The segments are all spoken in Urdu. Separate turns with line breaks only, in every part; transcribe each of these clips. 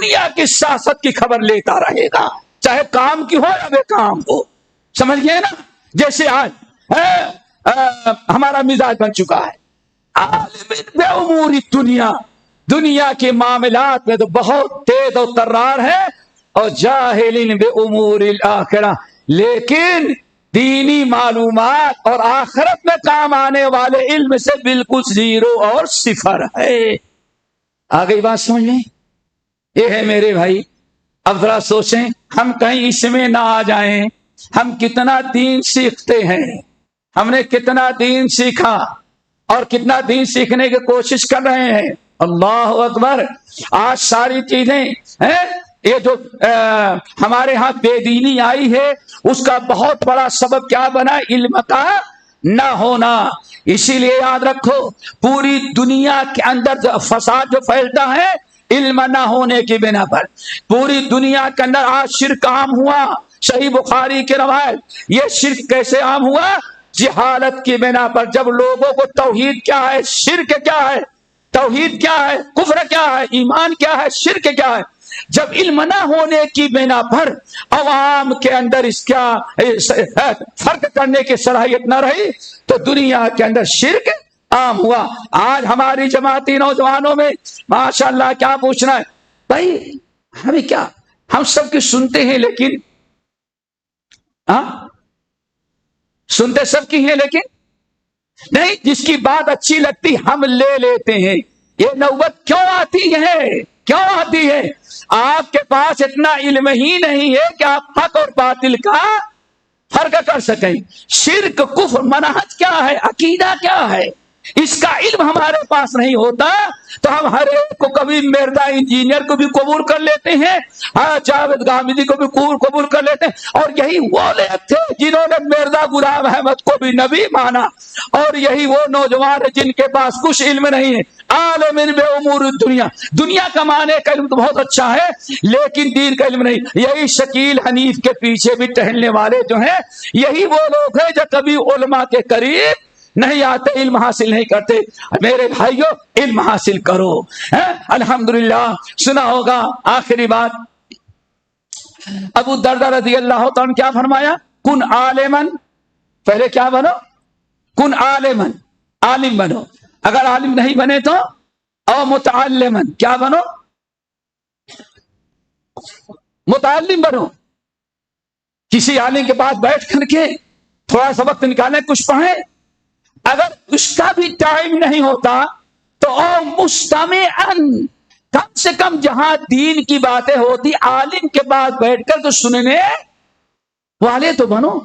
دنیا کی سیاست کی خبر لیتا رہے گا، چاہے کام کی ہو یا بے کام ہو. سمجھ گئے نا؟ جیسے آج ہمارا مزاج بن چکا ہے، عالم بے امور دنیا، دنیا کے معاملات میں تو بہت تیز و ترار ہے، اور جاہل بے امور الآخرہ، لیکن دینی معلومات اور آخرت میں کام آنے والے علم سے بالکل زیرو اور صفر ہے. آگئی بات سمجھ میں؟ یہ ہے میرے بھائی. اب ذرا سوچیں، ہم کہیں اس میں نہ آ جائیں. ہم کتنا دین سیکھتے ہیں، ہم نے کتنا دین سیکھا اور کتنا دین سیکھنے کی کوشش کر رہے ہیں. اللہ اکبر. آج ساری چیزیں یہ جو ہمارے ہاں بے دینی آئی ہے، اس کا بہت بڑا سبب کیا بنا؟ علم کا نہ ہونا. اسی لیے یاد رکھو، پوری دنیا کے اندر فساد جو پھیلتا ہے علم نہ ہونے کی بنا پر. پوری دنیا کے اندر آج شرک عام ہوا. صحیح بخاری کی روایت، یہ شرک کیسے عام ہوا؟ جہالت کی بنا پر. جب لوگوں کو توحید کیا ہے، شرک کیا ہے، توحید کیا ہے، کفر کیا ہے، ایمان کیا ہے، شرک کیا ہے، جب علم نہ ہونے کی بنا پر عوام کے اندر اس کا فرق کرنے کی صلاحیت نہ رہی تو دنیا کے اندر شرک عام ہوا. آج ہماری جماعتی نوجوانوں میں ماشاءاللہ کیا پوچھنا ہے بھائی، ہمیں کیا، ہم سب کی سنتے ہیں لیکن سنتے سب کی ہیں لیکن نہیں، جس کی بات اچھی لگتی ہم لے لیتے ہیں. یہ نوبت کیوں آتی ہے؟ کیوں آتی ہے؟ آپ کے پاس اتنا علم ہی نہیں ہے کہ آپ حق اور باطل کا فرق کر سکیں. شرک، کفر، منہج کیا ہے، عقیدہ کیا ہے، اس کا علم ہمارے پاس نہیں ہوتا تو ہم ہر ایک کو، کبھی مرزا انجینئر کو بھی قبول کر لیتے ہیں، جاوید غامدی کو بھی قبول کر لیتے ہیں. اور یہی وہ لوگ تھے جنہوں نے مرزا غلام احمد کو بھی نبی مانا، اور یہی وہ نوجوان ہیں جن کے پاس کچھ علم نہیں ہے. عالم بے امور دنیا، دنیا کمانے کا علم تو بہت اچھا ہے لیکن دین کا علم نہیں. یہی شکیل حنیف کے پیچھے بھی ٹہلنے والے جو ہیں، یہی وہ لوگ ہیں جو کبھی علماء کے قریب نہیں آتے، علم حاصل نہیں کرتے. میرے بھائیوں، علم حاصل کرو. الحمدللہ سنا ہوگا. آخری بات، ابو الدرداء رضی اللہ تعالیٰ نے کیا فرمایا؟ کن عالمن، پہلے کیا بنو؟ کن عالمن، عالم بنو. اگر عالم نہیں بنے تو او متعلمن، کیا بنو؟ متعلم بنو. کسی عالم کے پاس بیٹھ کر کے تھوڑا سا وقت نکالیں، کچھ پڑھیں. اگر اس کا بھی ٹائم نہیں ہوتا تو او مستمعن، کم سے کم جہاں دین کی باتیں ہوتی عالم کے پاس بیٹھ کر تو سننے والے تو بنو.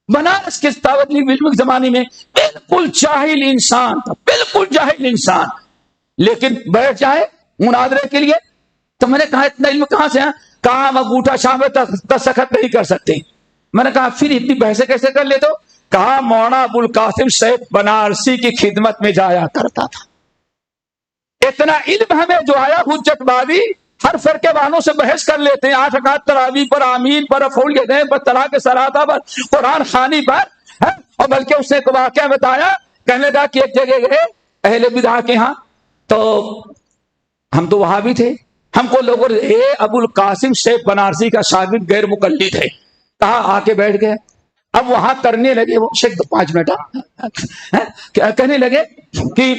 بنارس کے تابعین علم کے زمانے میں بالکل جاہل انسان تھا، بالکل جاہل انسان، لیکن بیٹھ جائے مناظرے کے لیے تو میں نے کہا اتنا علم کہاں سے ہے؟ کہا ہم انگوٹھا شام میں دستخط نہیں کر سکتے. میں نے کہا پھر اتنی بحثیں کیسے کر لیتے ہو؟ کہا مولانا ابو القاسم سید بنارسی کی خدمت میں جایا کرتا تھا. اتنا علم ہمیں جو آیا، حجت بازی ہر فرقے والوں سے بحث کر لیتے ہیں، 8 رکعت تراویح پر، آمین پر، رفعول یدین پر، طلاق سراتا پر، قرآن خوانی پر. اور بلکہ اس نے ایک واقعہ بتایا، کہنے لگا کہ ایک جگہ گئے اہل بدعہ کے ہاں، تو ہم تو وہاں بھی تھے، ہم کو لوگوں نے ابو القاسم سید بنارسی کا شاگرد غیر مقلد ہے، کہا آ کے بیٹھ گئے. اب وہاں کرنے لگے وہ شیخ 5 منٹ کہنے لگے کہ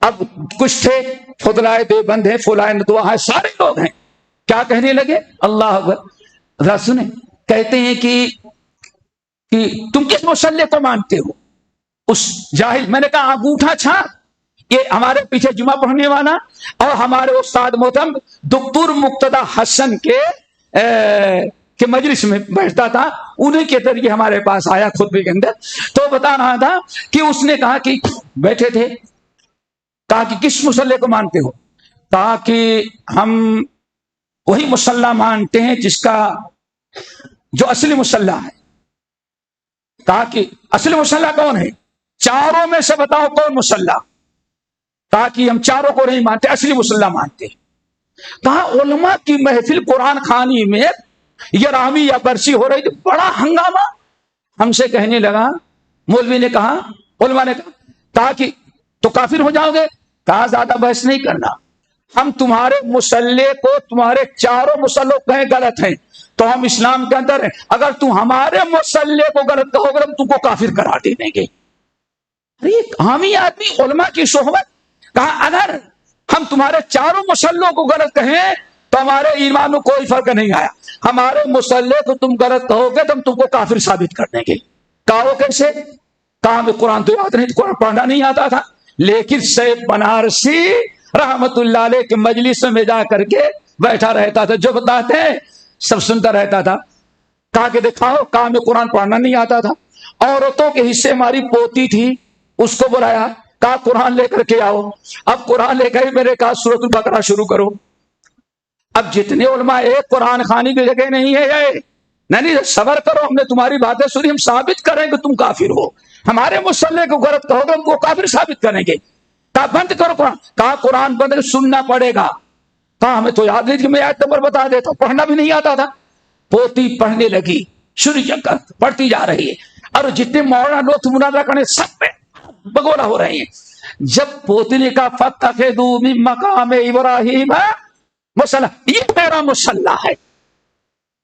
اب کچھ تھے فضلائے دیوبند ہیں، فلائے ندوہ ہیں، سارے لوگ ہیں. کیا کہنے لگے؟ اللہ اکبر. ذرا سنیں، کہتے ہیں کہ تم کس مسلح کو مانتے ہو؟ اس جاہل. میں نے کہا انگوٹھا چھاپ، یہ ہمارے پیچھے جمعہ پڑھنے والا اور ہمارے استاد محترم دکتور مقتدی حسن کے مجلس میں بیٹھتا تھا، انہیں کے ذریعے ہمارے پاس آیا خطبے کے اندر. تو بتا رہا تھا کہ اس نے کہا کہ بیٹھے تھے، کہا کہ کس مسلح کو مانتے ہو؟ کہا کہ ہم وہی مسلح مانتے ہیں جس کا جو اصلی مسلح ہے. کہا کہ اصلی مسلح کون ہے؟ چاروں میں سے بتاؤ کون مسلح؟ کہا کہ ہم چاروں کو نہیں مانتے، اصلی مسلح مانتے. کہا علماء کی محفل قرآن خوانی میں یہ رامی یا برسی ہو رہی تھی، بڑا ہنگامہ. ہم سے کہنے لگا، مولوی نے کہا، علماء نے کہا کہ تو کافر ہو جاؤ گے. کہا زیادہ بحث نہیں کرنا، ہم تمہارے مسلح کو تمہارے چاروں مسلح کہیں غلط ہیں تو ہم اسلام کے اندر ہیں، اگر تم ہمارے مسلح کو غلط کہو گے ہم تم کو کافر قرار دے دیں گے۔ ایک عامی آدمی علماء کی صحبت، کہا اگر ہم تمہارے چاروں مسلحوں کو غلط کہیں تو ہمارے ایمان میں کوئی فرق نہیں آیا، ہمارے مسلح کو تم غلط کہو گے تو ہم تم کو کافر ثابت کر دیں گے۔ کہا وہ کیسے؟ کہا ہمیں قرآن تو یاد نہیں، قرآن پڑھنا نہیں آتا تھا، لیکن سیب بنارسی رحمت اللہ علیہ کے مجلس میں جا کر کے بیٹھا رہتا تھا، جو بتاتے ہیں سب سنتا رہتا تھا۔ کہا کہ دکھاؤ، کہا ہمیں قرآن پڑھنا نہیں آتا تھا۔ عورتوں کے حصے ہماری پوتی تھی، اس کو بلایا، کہا قرآن لے کر کے آؤ۔ اب قرآن لے کر میں نے کہا سورۃ البقرہ شروع کرو۔ اب جتنے علماء ایک قرآن خوانی کی جگہ نہیں ہے یہ نہیں، صبر کرو، ہم نے تمہاری باتیں سنی، ہم ثابت کریں کہ تم کافر ہو، ہمارے مسلح کو غلط کہو گے ہم کو کافر ثابت کریں گے۔ کہا بند کرو قرآن، کہا قرآن بند سننا پڑے گا۔ کہا ہمیں تو یاد نہیں کہ میں آیت نمبر بتا دیتا ہوں، پڑھنا بھی نہیں آتا تھا۔ پوتی پڑھنے لگی، شروع پڑھتی جا رہی ہے، اور جتنے مولانا لوگ مناظرہ کرنے سب پہ بگولا ہو رہے ہیں۔ جب پوتی نے کہا فَاتَّخِذُوا مِن مَّقَامِ إِبْرَاهِيمَ مُصَلًّى، یہ میرا مصلی ہے،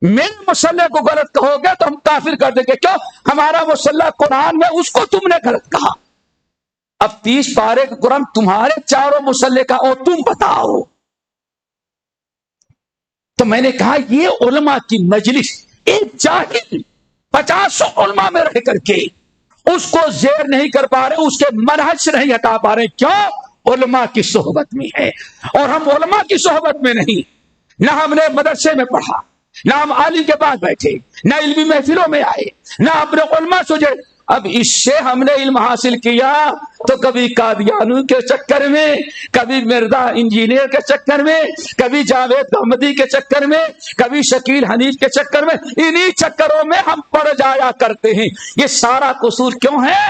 میرے مسلح کو غلط کہو گے تو ہم کافر کر دیں گے۔ کیوں؟ ہمارا مسلح قرآن میں، اس کو تم نے غلط کہا۔ اب 30 پارے کا قرآن تمہارے چاروں مسلح کا، اور تم بتاؤ۔ تو میں نے کہا یہ علماء کی مجلس، ایک جاہل 50 علماء میں رہ کر کے اس کو زیر نہیں کر پا رہے، اس کے منہج سے نہیں ہٹا پا رہے، کیوں؟ علماء کی صحبت میں ہے، اور ہم علماء کی صحبت میں نہیں، نہ ہم نے مدرسے میں پڑھا، نہ ہم عالم کے پاس بیٹھے، نہ علمی محفلوں میں آئے، نہ اپنے علماء سجے۔ اب اس سے ہم نے علم حاصل کیا تو کبھی قادیانی کے چکر میں، کبھی مرزا انجینئر کے چکر میں، کبھی جاوید احمدی کے چکر میں، کبھی شکیل حنیف کے چکر میں، انہی چکروں میں ہم پڑ جایا کرتے ہیں۔ یہ سارا قصور کیوں ہے؟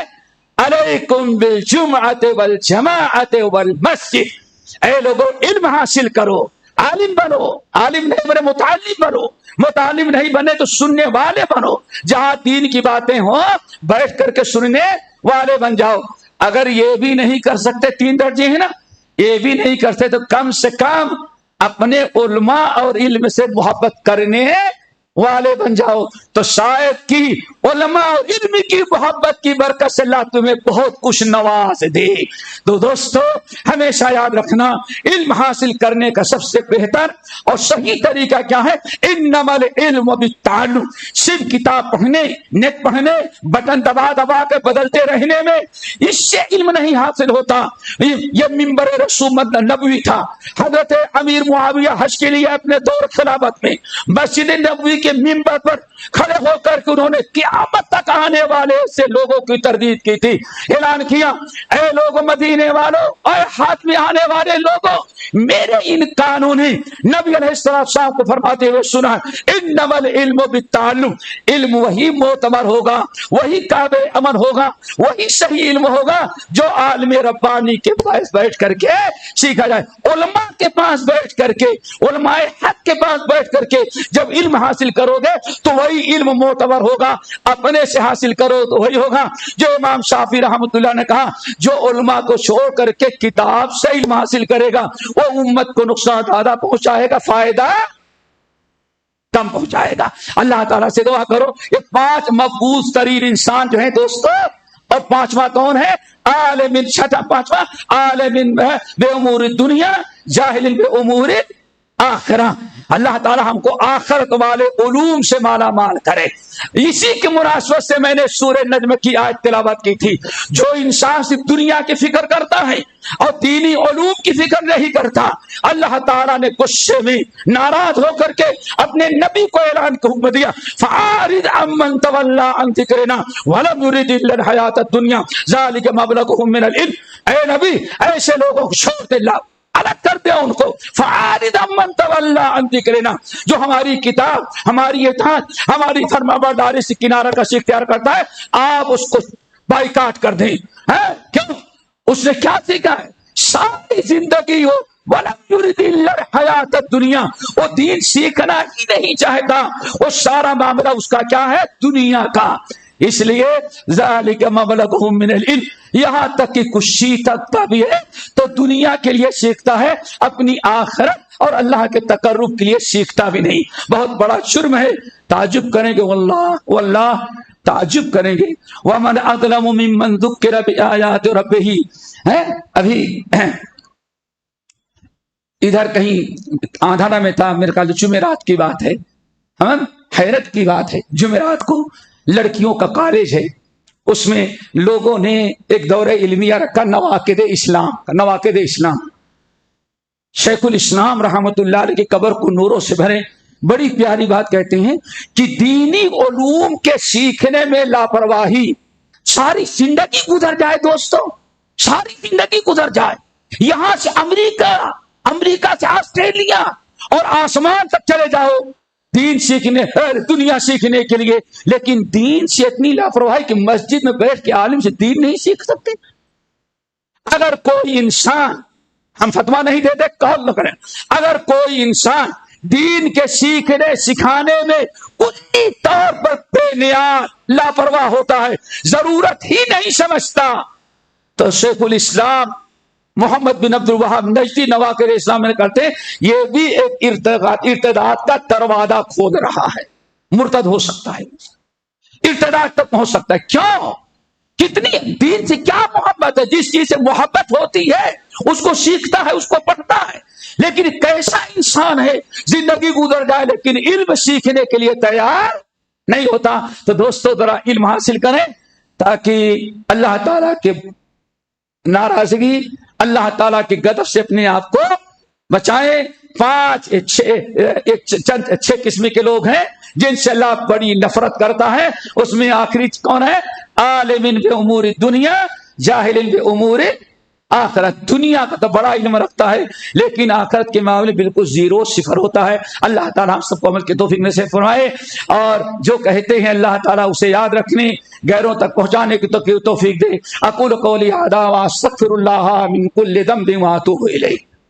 علیکم بالجمعۃ والجماعۃ والمسجد، اے لوگوں علم حاصل کرو، عالم بنو، عالم نہیں بنے متعلم بنو، متعلم نہیں بنے تو سننے والے بنو، جہاں دین کی باتیں ہوں بیٹھ کر کے سننے والے بن جاؤ۔ اگر یہ بھی نہیں کر سکتے، 3 درجے ہیں نا، یہ بھی نہیں کرتے تو کم سے کم اپنے علماء اور علم سے محبت کرنے والے بن جاؤ، تو شاید کی علماء اور علم کی محبت کی برکت سے اللہ تمہیں بہت کچھ نواز دے۔ تو دوستو ہمیشہ یاد رکھنا، علم حاصل کرنے کا سب سے بہتر اور صحیح طریقہ کیا ہے؟ انما العلم بالتعلم، صرف کتاب پڑھنے، نیٹ پڑھنے، بٹن دبا دبا کے بدلتے رہنے میں اس سے علم نہیں حاصل ہوتا۔ یہ منبر رسومت نبوی تھا، حضرت امیر معاویہ حج کے لیے اپنے دور خلافت میں مسجد نبوی کے منبر پر کھڑے ہو کر کے انہوں نے قیامت تک آنے والے سے لوگوں کی تردید کی تھی، اعلان کیا، اے لوگوں مدینے والوں، اے ہاتھ میں آنے والے لوگوں، میرے ان کانوں نے نبی علیہ السلام کو فرماتے ہوئے سنا، انما العلم بالتعلم، علم وہی معتبر ہوگا، وہی قابل عمل ہوگا، وہی صحیح علم ہوگا جو عالم ربانی کے پاس بیٹھ کر کے سیکھا جائے، علماء کے پاس بیٹھ کر کے، علماء حق کے پاس بیٹھ کر کے جب علم حاصل کرو گے تو وہی علم معتبر ہوگا، اپنے سے حاصل کرو تو وہی ہوگا جو امام شافعی رحمۃ اللہ نے کہا، جو علماء کو چھوڑ کر کے کتاب سے علم حاصل کرے گا وہ امت کو نقصان زیادہ پہنچائے گا، فائدہ کم پہنچائے گا۔ اللہ تعالیٰ سے دعا کرو یہ 5 مقبوض ترین انسان جو ہیں دوستو، اور 5واں کون ہے؟ عالم، چھٹا 5واں عالم بے امور دنیا جاہل بے امور آخرہ۔ اللہ تعالی ہم کو آخرت والے علوم سے مالا مال کرے۔ اسی کی مناسبت سے میں نے سورہ نجم کی آیت تلاوت کی تھی، جو انسان صرف دنیا کی فکر کرتا ہے اور دینی علوم کی فکر نہیں کرتا، اللہ تعالیٰ نے غصے میں ناراض ہو کر کے اپنے نبی کو اعلان کا حکم دیا، فَعَارِضْ عَمَّنْ تَوَلَّىٰ عَنْ ذِكْرِنَا وَلَمْ يُرِدْ إِلَّا الْحَيَاةَ الدُّنْيَا ذَلِكَ مَبْلَغُهُم مِّنَ الْعِلْمِ۔ اے نبی ایسے لوگوں کو چھوڑ دے، الگ کر دیا ان کو، فَعَارِضْ عَمَّنْ تَوَلَّىٰ عَنْ ذِكْرِنَا، جو ہماری کتاب، ہماری اطاعت، ہماری فرمانبرداری سے کنارہ کشی اختیار کرتا ہے، آپ اس کو بائیکاٹ کر دیں۔ کیوں؟ اس نے کیا سیکھا ہے؟ ساری زندگی ہو وَلَمْ يُرِدْ إِلَّا الْحَيَاةَ الدُّنْيَا، وہ دین سیکھنا ہی نہیں چاہتا، وہ سارا معاملہ اس کا کیا ہے؟ دنیا کا۔ اس لیے ذالک مبلغہم من العلم، یہاں تک کہ کچھ سیکھتا بھی ہے تو دنیا کے لیے سیکھتا ہے، اپنی آخرت اور اللہ کے تقرب کے لیے سیکھتا بھی نہیں۔ بہت بڑا جرم ہے، تعجب کریں گے واللہ تعجب کریں گے۔ ومن اظلم ممن ذکر بآیات ربہ، ابھی ادھر کہیں آندھانا میں تھا، میرے خیال جمعرات کی بات ہے، حیرت کی بات ہے، جمعرات کو لڑکیوں کا کالج ہے، اس میں لوگوں نے ایک دورہ علمیہ رکھا نواقد اسلام۔ شیخ الاسلام رحمت اللہ علیہ کی قبر کو نوروں سے بھرے، بڑی پیاری بات کہتے ہیں کہ دینی علوم کے سیکھنے میں لاپرواہی ساری زندگی گزر جائے دوستو، ساری زندگی گزر جائے، یہاں سے امریکہ سے آسٹریلیا اور آسمان تک چلے جاؤ دین سیکھنے، دنیا سیکھنے کے لیے، لیکن دین سے اتنی لاپرواہی کہ مسجد میں بیٹھ کے عالم سے دین نہیں سیکھ سکتے۔ اگر کوئی انسان، ہم فتویٰ نہیں دیتے، قول نہ کریں، اگر کوئی انسان دین کے سیکھنے سکھانے میں کلی طور پر بے نیاز لاپرواہ ہوتا ہے، ضرورت ہی نہیں سمجھتا، تو شیخ الاسلام محمد بن عبد الوہاب نجدی نواقد اسلام میں کہتے ہیں یہ بھی ایک ارتداد کا دروازہ کھود رہا ہے، مرتد ہو سکتا ہے، ارتداد تک پہنچ سکتا ہے۔ کیوں؟ کتنی دین سے کیا محبت ہے، جس چیز سے محبت ہوتی ہے اس کو سیکھتا ہے، اس کو پڑھتا ہے، لیکن کیسا انسان ہے زندگی گزر جائے لیکن علم سیکھنے کے لیے تیار نہیں ہوتا۔ تو دوستو ذرا علم حاصل کریں تاکہ اللہ تعالیٰ کے ناراضگی، اللہ تعالیٰ کی غضب سے اپنے آپ کو بچائیں۔ چھ قسم کے لوگ ہیں جن سے اللہ بڑی نفرت کرتا ہے، اس میں آخری کون ہے؟ عالم بامور دنیا جاہل بامور آخرت۔ دنیا کا تو بڑا علم رکھتا ہے لیکن آخرت کے معاملے بالکل زیرو، صفر ہوتا ہے۔ اللہ تعالیٰ ہم سب کو عمل کے توفیق میں سے فرمائے، اور جو کہتے ہیں اللہ تعالیٰ اسے یاد رکھنے، غیروں تک پہنچانے کی توفیق دے۔ اقول قولی ھذا واستغفر اللہ من کل ذنب واتوب الیہ۔